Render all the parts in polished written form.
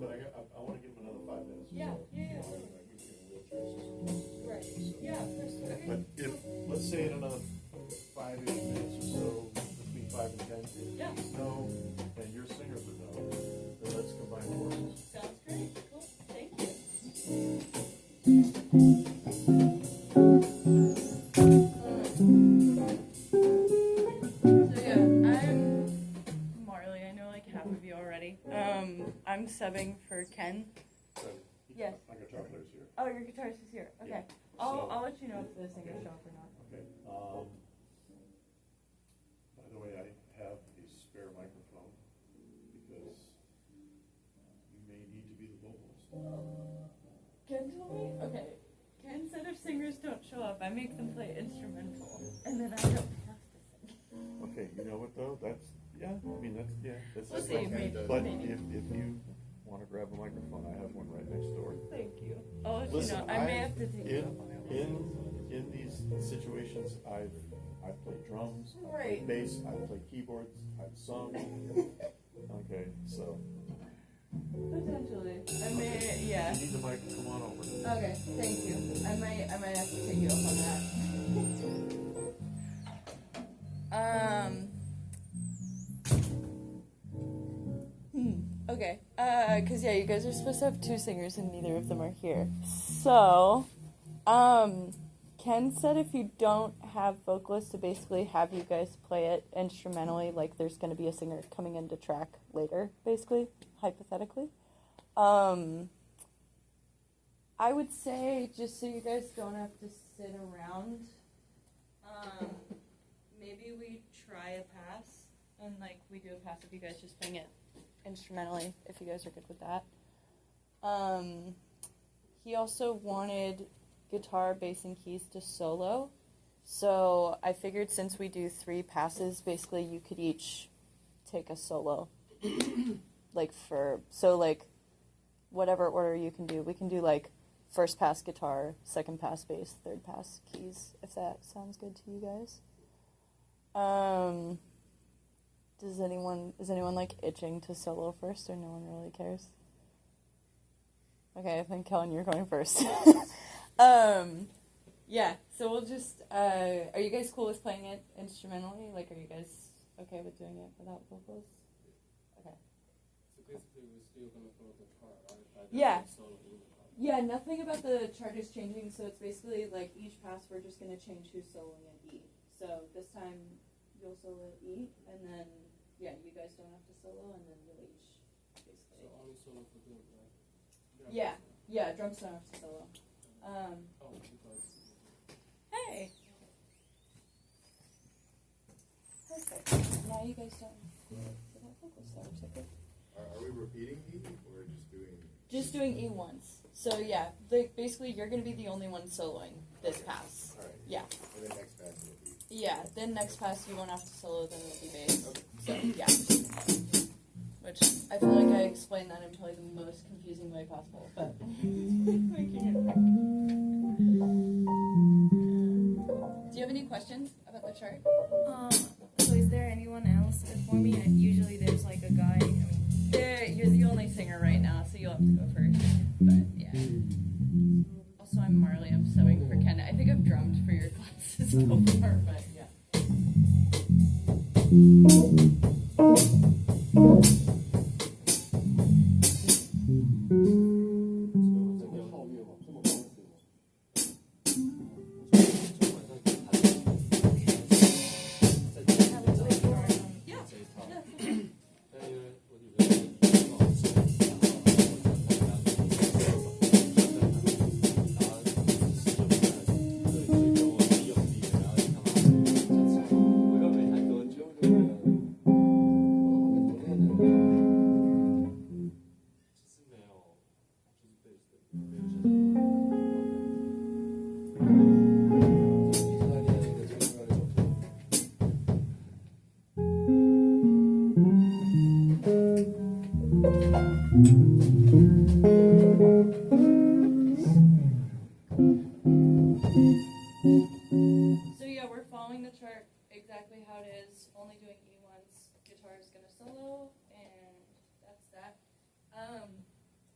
But I want to give him another 5 minutes. Yeah, So, yeah. Right. Yeah, of course. Okay. But if, let's say in another 5-ish minutes or so, between 5 and 10, Yeah. he's no, and your singer's a no, then let's combine forces. Sounds great. Cool. Thank you. So yeah, I'm Marley. I know like half of you already. I'm subbing for Ken. Yes. My guitar player's here. Oh, your guitarist is here. Okay. Yeah. I'll let you know if the singers show up or not. Okay. By the way, I have a spare microphone because you may need to be the vocalist. Ken told me. Okay. Ken said if singers don't show up, I make them play instrumental, and then I don't have to sing. Okay, you know what though? That's We'll see. But Maybe. if you want to grab a microphone, I have one right next door. Thank you. I'll let Listen, you know. I may have to take it up on my own. in these situations, I've played drums, I've Right. played bass, I've played keyboards, I've sung. Okay, so Potentially. I may, yeah. if you need the mic, come on over. Okay, thank you. I might have to take you up on that. Okay. Cause yeah, you guys are supposed to have 2 singers and neither of them are here. So, Ken said if you don't have vocalists to basically have you guys play it instrumentally, like there's going to be a singer coming in to track later, basically, hypothetically. I would say, just so you guys don't have to sit around, maybe we try a pass, and like we do a pass if you guys just playing it instrumentally, if you guys are good with that. He also wanted guitar, bass, and keys to solo. So I figured since we do 3 passes, basically you could each take a solo. Like whatever order you can do. We can do like first pass guitar, second pass bass, third pass keys, if that sounds good to you guys. Is anyone like itching to solo first, or no one really cares? Okay, I think Kellen, you're going first. Yeah, so we'll just, are you guys cool with playing it instrumentally? Like, are you guys okay with doing it without vocals? Okay. So basically we're still going to follow the chart, right? Yeah. Yeah, nothing about the chart is changing, so it's basically like each pass we're just going to change who's soloing at E. So this time you'll solo at E, and then, yeah, you guys don't have to solo, and then you'll each basically. So only solo for them, right? Yeah, drums don't have to solo. Because Hey! Perfect. Now you guys don't have vocals, so it's okay. Are we repeating E or just doing? Just doing E once. So yeah, basically you're gonna be the only one soloing this pass. All right. Yeah. And then next pass will be. Yeah. Then next pass you won't have to solo. Then it'll be bass. So yeah. Which I feel like I explained that in probably the most confusing way possible, but making it work. Do you have any questions about the chart? So is there anyone else before me? Usually there's like a guy. You're the only singer right now, so you'll have to go first. But yeah. Also, I'm Marley. I'm subbing for Ken. I think I've drummed for your classes before, but yeah. So yeah, we're following the chart exactly how it is, only doing E once. Guitar is gonna solo, and that's that.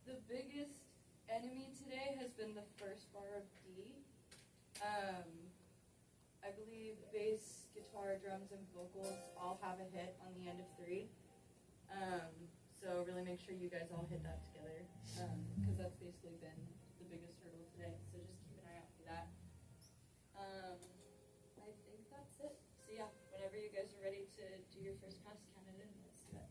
The biggest enemy today has been the first bar of D. I believe bass, guitar, drums, and vocals all have a hit on the end of 3. So really make sure you guys all hit that together, because that's basically been the biggest hurdle today. So just keep an eye out for that. I think that's it. So yeah, whenever you guys are ready to do your first pass, count it in. Let's do that.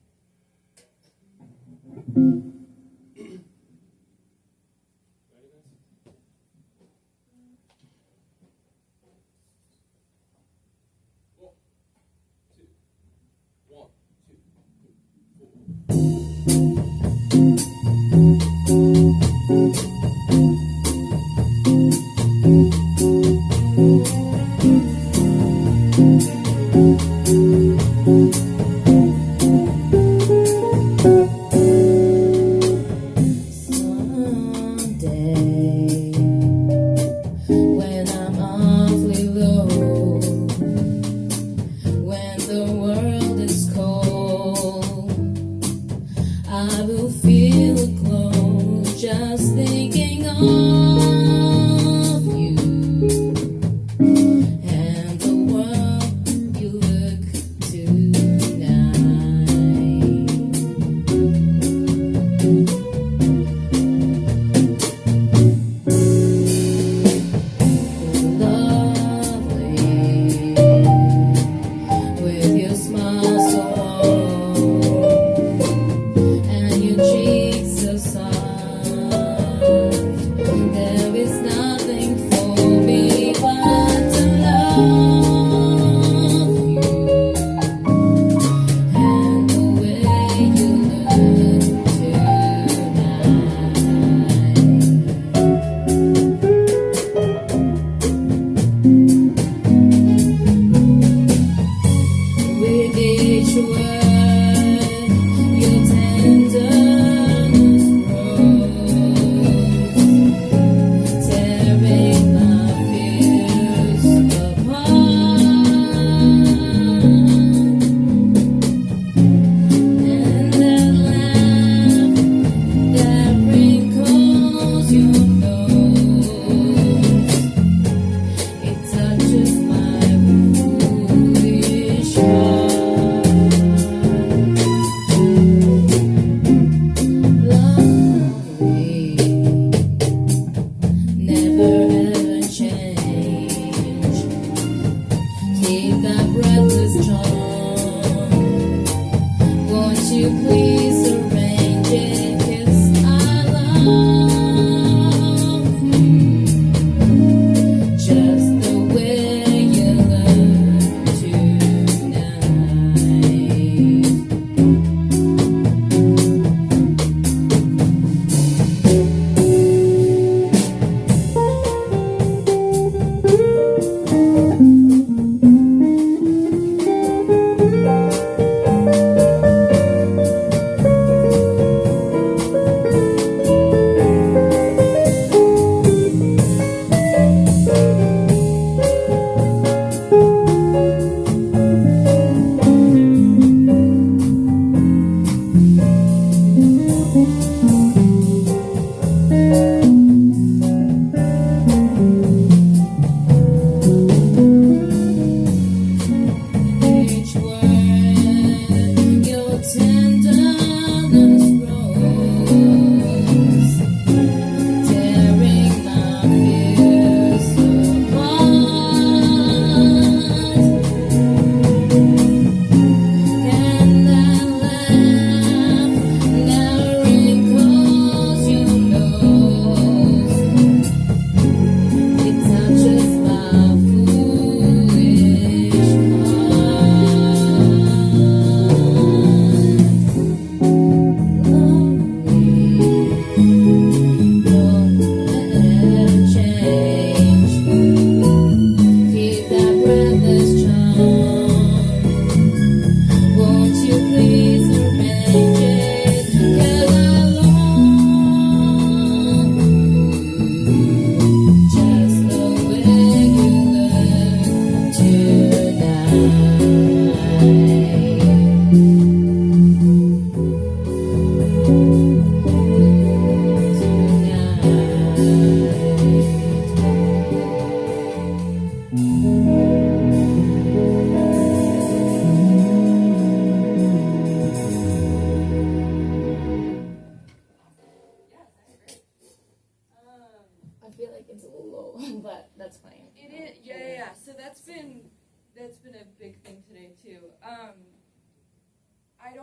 Ready, guys? One, two, 4. Someday, when I'm awfully low, when the world is cold, I will feel a glow just thinking of you and the world you look lovely with your smile so warm and your cheeks so soft. There is nothing for me but to love you and the way you look tonight. With each word, your tenderness grows, tearing my fears apart. And that laugh that wrinkles your nose, it touches my foolish heart.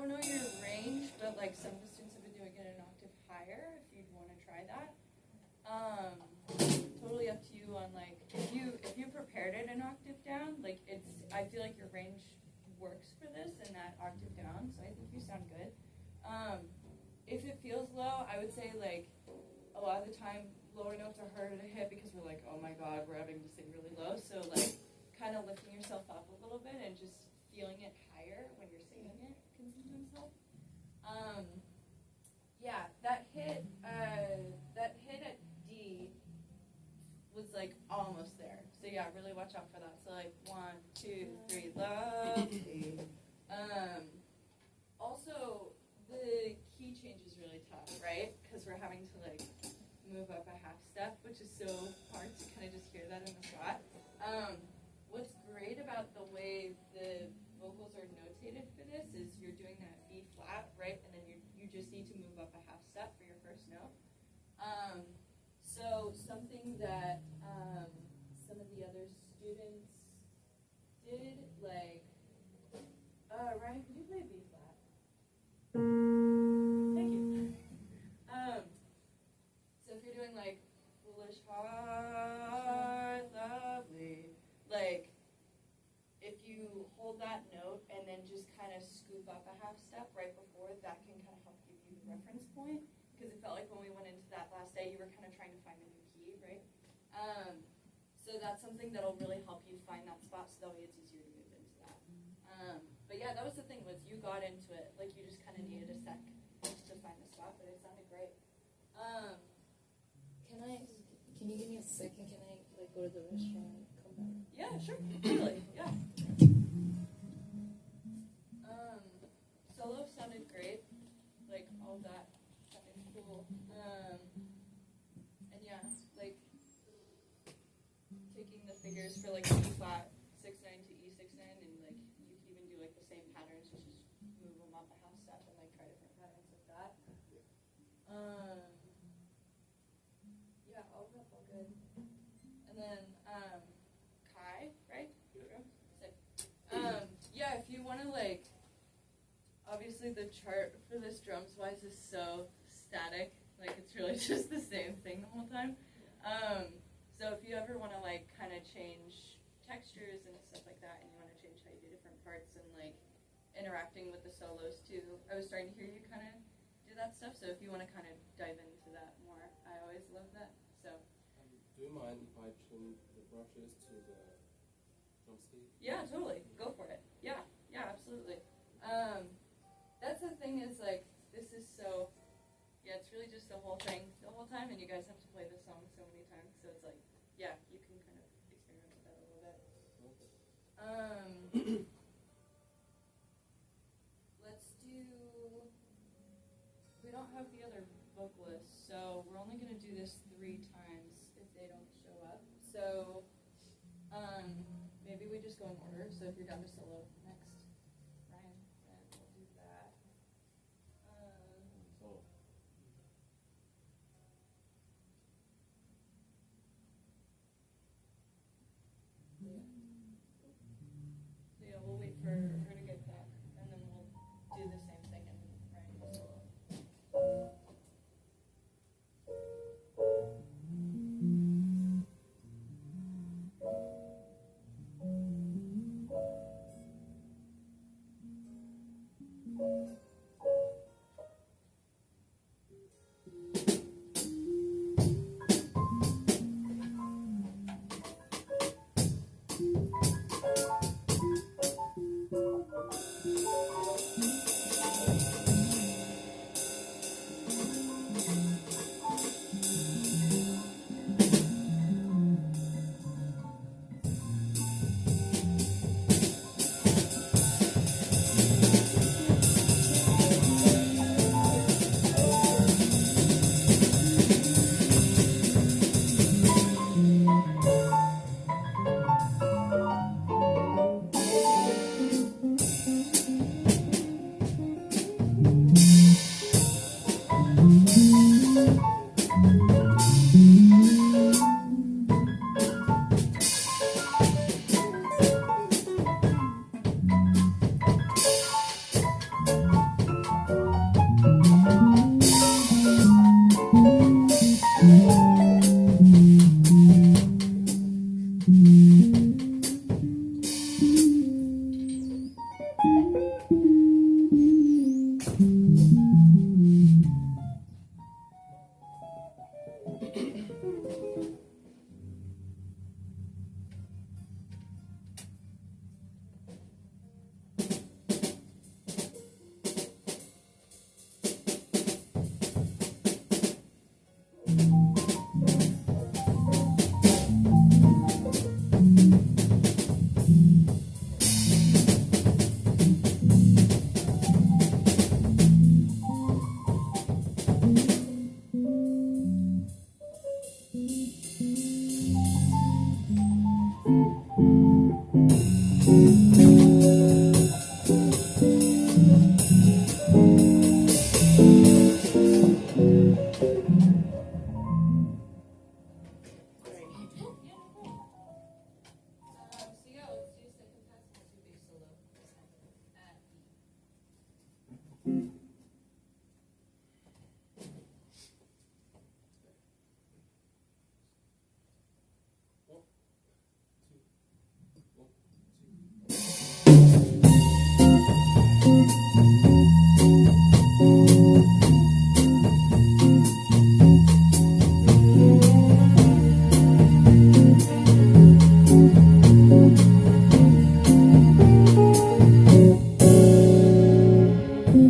don't know your range, but like some of the students have been doing it an octave higher. If you'd want to try that, totally up to you on like if you prepared it an octave down. Like I feel like your range works for this and that octave down. So I think you sound good. If it feels low, I would say like a lot of the time lower notes are harder to hit because we're like, oh my god, we're having to sing really low. So like kind of lifting yourself up a little bit and just feeling it higher when you're singing it can sometimes help. Yeah, that hit at D was like almost there. So yeah, really watch out for that. So like 1, 2, 3, lovely. Also, the key change is really tough, right? Because we're having to like move up a half step, which is so hard to kind of just hear that in the spot. What's great about the way the vocals are notated for this is you're doing that B flat, right? And then you just need to move up a half step for your first note. So something that some of the other students did, like, Ryan, could you play B flat? Thank you. So if you're doing like foolish heart, lovely, like if you hold that note and then just kind of scoop up a half step right before, that can kind of help give you the reference point. Because it felt like when we went into that last day, you were kind of trying to find a new key, right? So that's something that'll really help you find that spot, so that way it's easier to move into that. But yeah, that was the thing, was you got into it, like you just kind of needed a sec to find the spot, but it sounded great. Can you give me a second? Can I like go to the restaurant and come back? Yeah, sure, totally, yeah. Solo sounded great, like all that sounded cool. And yeah, like taking the figures for like E flat 6/9 to E6/9, and like you could even do like the same patterns, which is move them up a half step and like try different patterns like that. Yeah, all of that's all good. And then Kai, right? Yeah. Sick. Yeah, if you want to like, obviously the chart for this drums wise is so static, like it's really just the same thing the whole time. So if you ever want to like kind of change textures and stuff like that, and you want to change how you do different parts and like interacting with the solos too, I was starting to hear you kind of do that stuff. So if you want to kind of dive into that more, I always love that. So Do you mind if I change the brushes to the drumstick? yeah, totally, go for it. Yeah, absolutely. That's the thing is like, this is so, yeah, it's really just the whole thing the whole time, and you guys have to play this song so many times, so it's like, yeah, you can kind of experiment with that a little bit. Okay. Let's do, we don't have the other vocalists, so we're only going to do this 3 times if they don't show up. So maybe we just go in order, so if you're down to solo next, Ryan, then we'll do that. So, So yeah, we'll wait for her to get back, and then we'll do the same thing and Ryan will solo.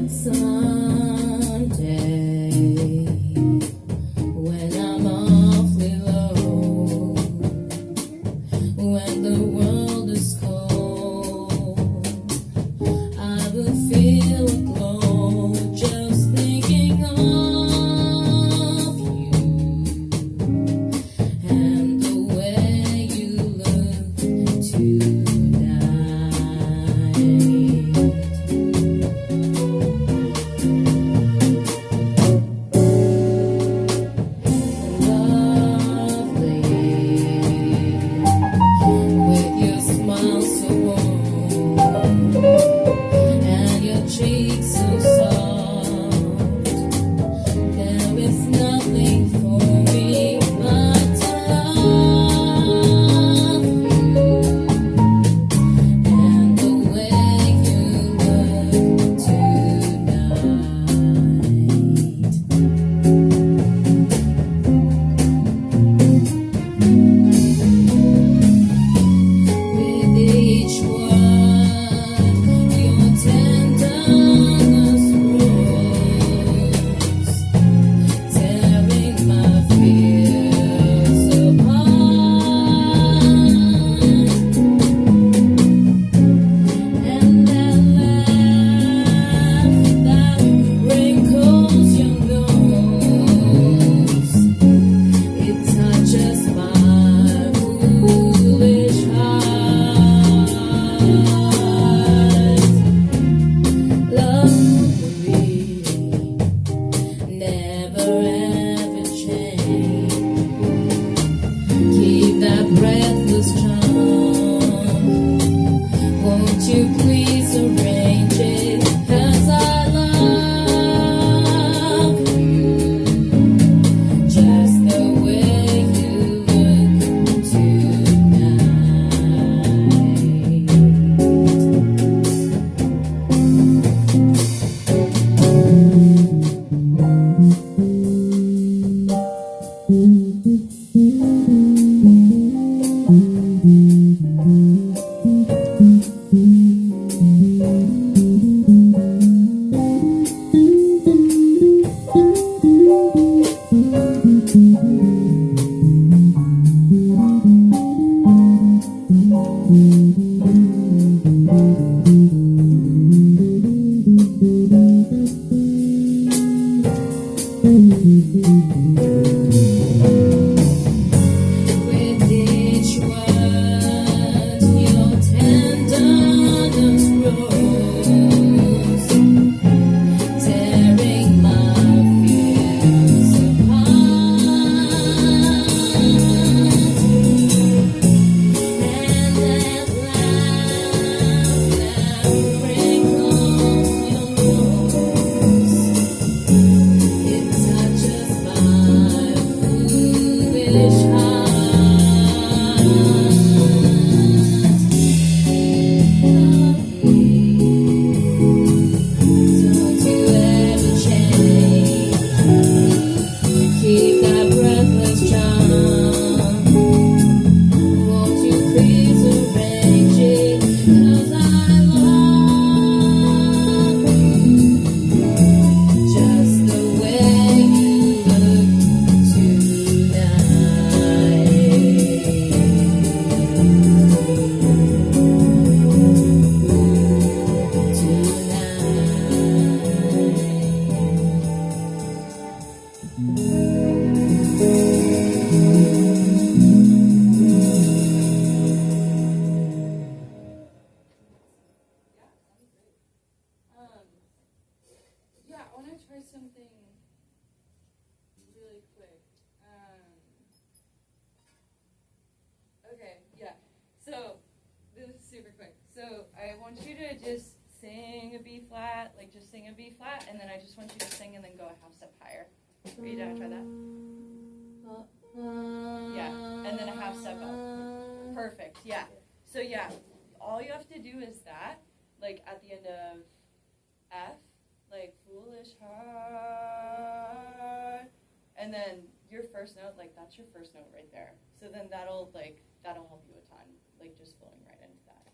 Someday, when I'm awfully low, when the world is cold, I will feel a glow just thinking of you and the way you look tonight. Lovely, with your smile so warm and your cheeks so soft, there is nothing for me but to love you and the way you look tonight. With each word, your tenderness grows, tearing my fears apart. And that laugh that wrinkles your nose, it touches my foolish heart. Lovely, never ever change. Keep that breathless charm. Won't you please arrange it? 'Cause I love you just the way you look tonight. With each word, your tenderness grows, tearing my fears apart. And that laugh that wrinkles your nose, it touches my foolish heart. Don't you ever change. Keep that breathless charm. Won't you please arrange it? 'Cause I love you just the way you look Yeah, I want to try something really quick. Okay, yeah. So, this is super quick. So, I want you to just sing sing a B flat, like just sing a B flat, and then I just want you to sing and then go a half step higher. Are you down to try that? Yeah, and then a half step up. Perfect, yeah. So yeah, all you have to do is that, like at the end of F, like foolish heart, and then your first note, like that's your first note right there. So then that'll help you a ton, like just flowing right into that.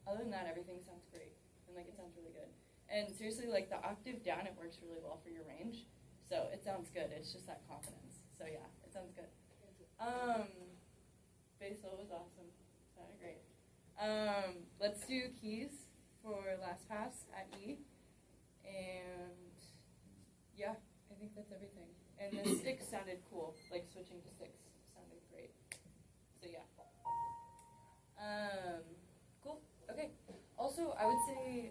Other than that, everything sounds great, and like it sounds really good. And seriously, like the octave down, it works really well for your range. So it sounds good. It's just that confidence. So yeah, it sounds good. Bass solo was awesome. Sounded great. Let's do keys for last pass at E. And yeah, I think that's everything. And the sticks sounded cool. Like switching to sticks sounded great. So yeah. Cool. Okay. Also, I would say,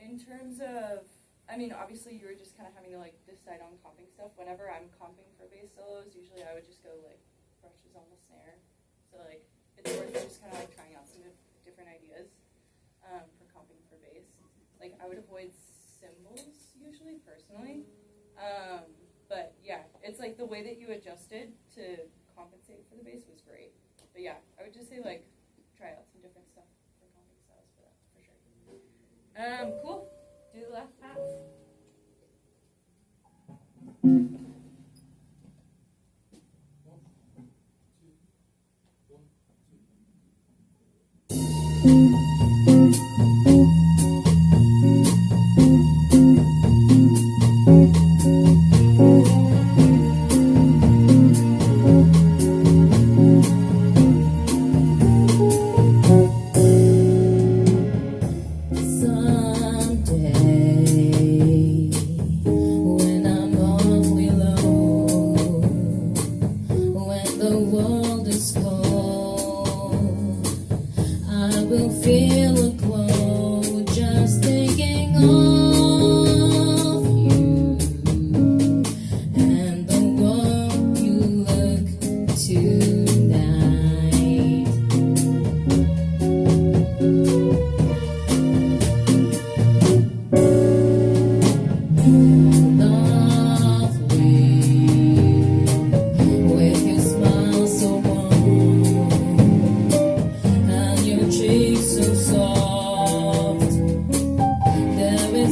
in terms of, I mean, obviously you were just kind of having to like decide on comping stuff. Whenever I'm comping for bass solos, usually I would just go like brushes on the snare. So like it's worth just kind of like trying out some different ideas for comping for bass. Like I would avoid cymbals usually personally, but yeah, it's like the way that you adjusted to compensate for the bass was great. But yeah, I would just say like try out some different stuff for comping styles for that for sure. Cool. Do the last pass. There is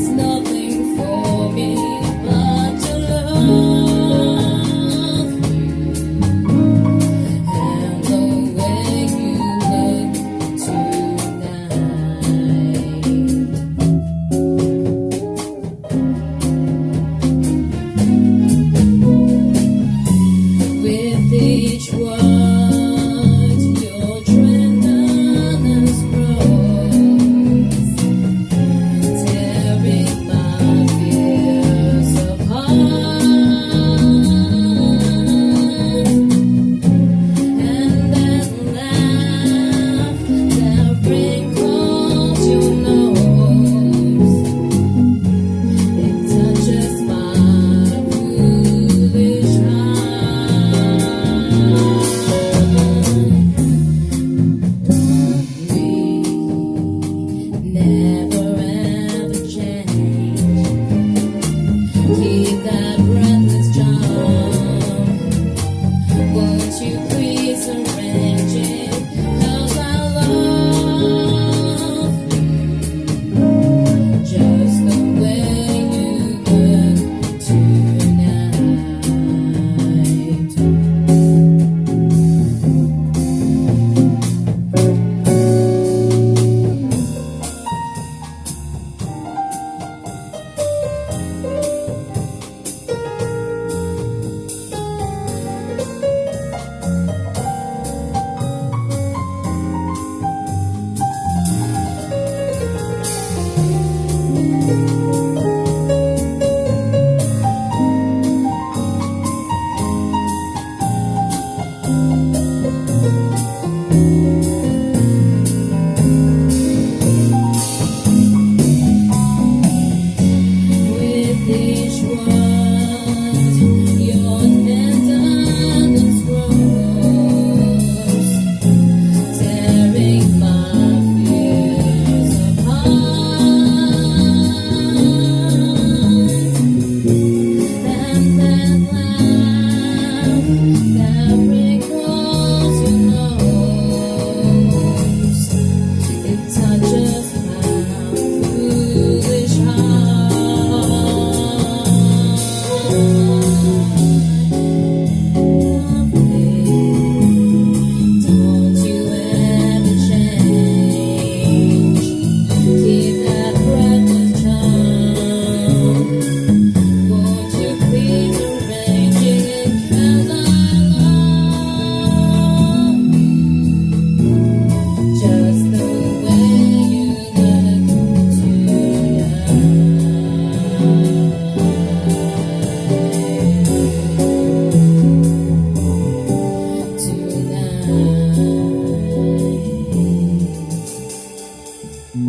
Yeah,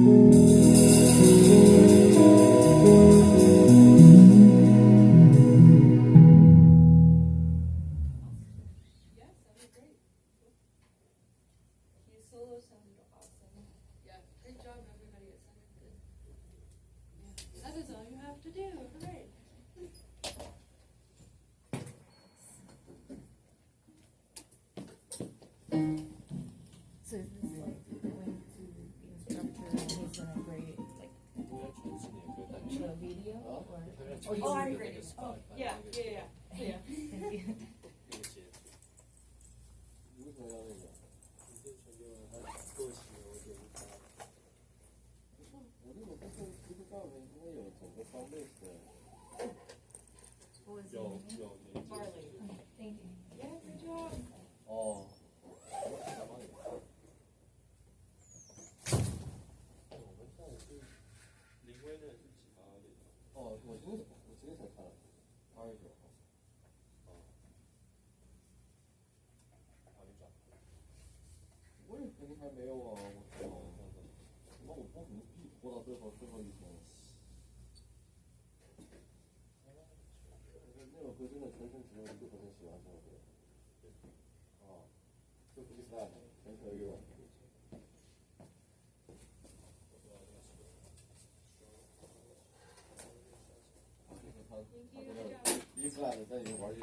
sounded great. His solo sounded awesome. Yeah, great job, everybody. It sounded good. Yeah, that is all you have to do. Hooray. So is this like going to the instructor and he's gonna grade like the video or? Oh, I'm grading. Oh, yeah. Thank you. 如果要那个，你就传给我，他过期了我就不发。我这个不是上面应该有整个方位的， What was 有 your name? 有连接。 Marley. Thank you. Yeah, good job. 哦。我们上次临危的是几号的？哦，我今天才看了，8月9号。哦。好，你转。我也肯定还没有啊，我靠，那我不可能必拖到最后一天。那首歌真的全程只有一个person喜欢这首歌。哦，就 freestyle， 全程一个人。他第一次来的在里面玩去。